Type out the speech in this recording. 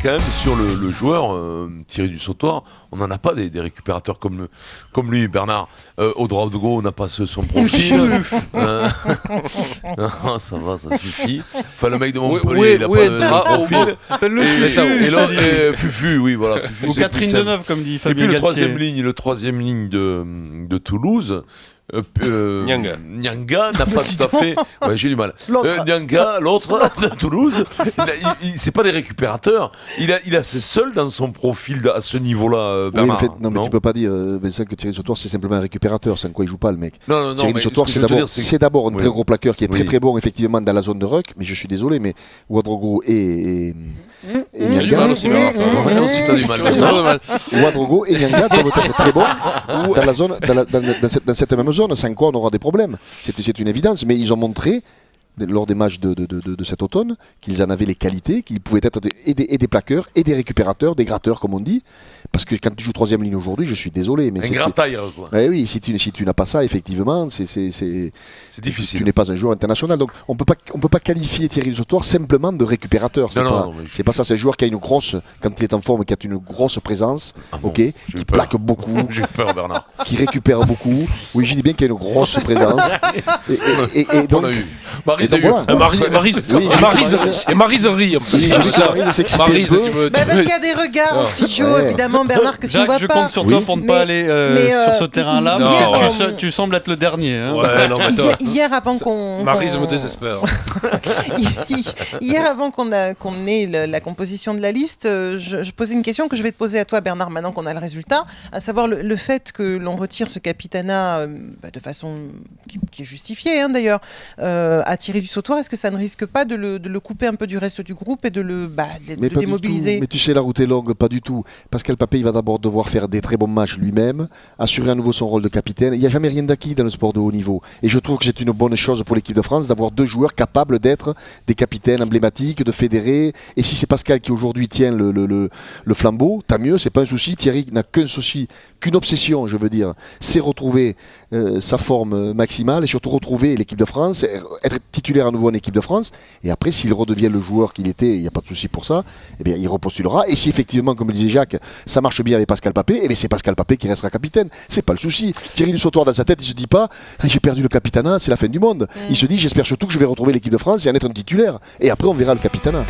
quand même, sur le joueur Thierry du Sautoir, on n'en a pas des récupérateurs comme lui, Bernard. Ouedraogo n'a pas son profil. Non, ça va, ça suffit. Enfin, le mec de Montpellier, il n'a pas de profil. Et l'autre, Fufu, oui, voilà. Fufu, ou Catherine Deneuve, comme dit Fabien Galtier. Et puis le troisième ligne de Toulouse. Nyanga n'a pas tout à fait. Ouais, j'ai du mal. Nyanga, l'autre de Toulouse, c'est pas des récupérateurs. Il a c'est seul dans son profil à ce niveau-là. Oui, en fait, mais tu peux pas dire Vincent, que Thierry Sautoir c'est simplement un récupérateur. C'est en quoi il joue pas le mec. Non, Thierry Sautoir c'est d'abord un très gros plaqueur qui est très très bon effectivement dans la zone de ruck. Mais je suis désolé, mais Ouedraogo et Nyanga. Ouedraogo et Nyanga doivent être très bons dans la zone, dans cette même zone, sans quoi on aura des problèmes. C'est une évidence, mais ils ont montré lors des matchs de cet automne qu'ils en avaient les qualités, qu'ils pouvaient être des plaqueurs et des récupérateurs, des gratteurs comme on dit. Parce que quand tu joues troisième ligne aujourd'hui, je suis désolé, mais un grattaille, quoi. Oui, si tu n'as pas ça, effectivement, c'est difficile. Tu n'es pas un joueur international. Donc on peut pas qualifier Thierry Sautoir simplement de récupérateur. C'est pas ça. C'est un joueur qui a une grosse, quand il est en forme, qui a une grosse présence, qui plaque beaucoup, j'ai peur, Bernard, qui récupère beaucoup. Oui, je dis bien qu'il a une grosse présence. Et donc, Maryse rit. Parce qu'il y a des regards aussi, Joe, évidemment, Bernard, que tu ne vois pas. Je compte sur toi pour ne pas aller sur ce terrain-là. Tu sembles être le dernier. Hier, avant qu'on... Maryse me désespère. Hier, avant qu'on ait la composition de la liste, je posais une question que je vais te poser à toi, Bernard, maintenant qu'on a le résultat, à savoir le fait que l'on retire ce capitanat de façon qui est justifiée, d'ailleurs, à Thierry du Sautoir. Est-ce que ça ne risque pas de le couper un peu du reste du groupe et de le démobiliser? Mais tu sais, la route est longue, pas du tout. Pascal Papé, il va d'abord devoir faire des très bons matchs lui-même, assurer à nouveau son rôle de capitaine. Il n'y a jamais rien d'acquis dans le sport de haut niveau. Et je trouve que c'est une bonne chose pour l'équipe de France d'avoir deux joueurs capables d'être des capitaines emblématiques, de fédérer. Et si c'est Pascal qui aujourd'hui tient le flambeau, tant mieux, c'est pas un souci. Thierry n'a qu'un souci, qu'une obsession, je veux dire, c'est retrouver sa forme maximale et surtout retrouver l'équipe de France, être titulaire à nouveau en équipe de France. Et après, s'il redevient le joueur qu'il était, il n'y a pas de souci pour ça, eh bien, il repostulera. Et si effectivement, comme le disait Jacques, ça marche bien avec Pascal Papé, eh bien, c'est Pascal Papé qui restera capitaine. C'est pas le souci. Thierry du Sautoir, dans sa tête, il se dit pas j'ai perdu le capitanat, c'est la fin du monde. Il se dit j'espère surtout que je vais retrouver l'équipe de France et en être un titulaire. Et après, on verra le capitanat.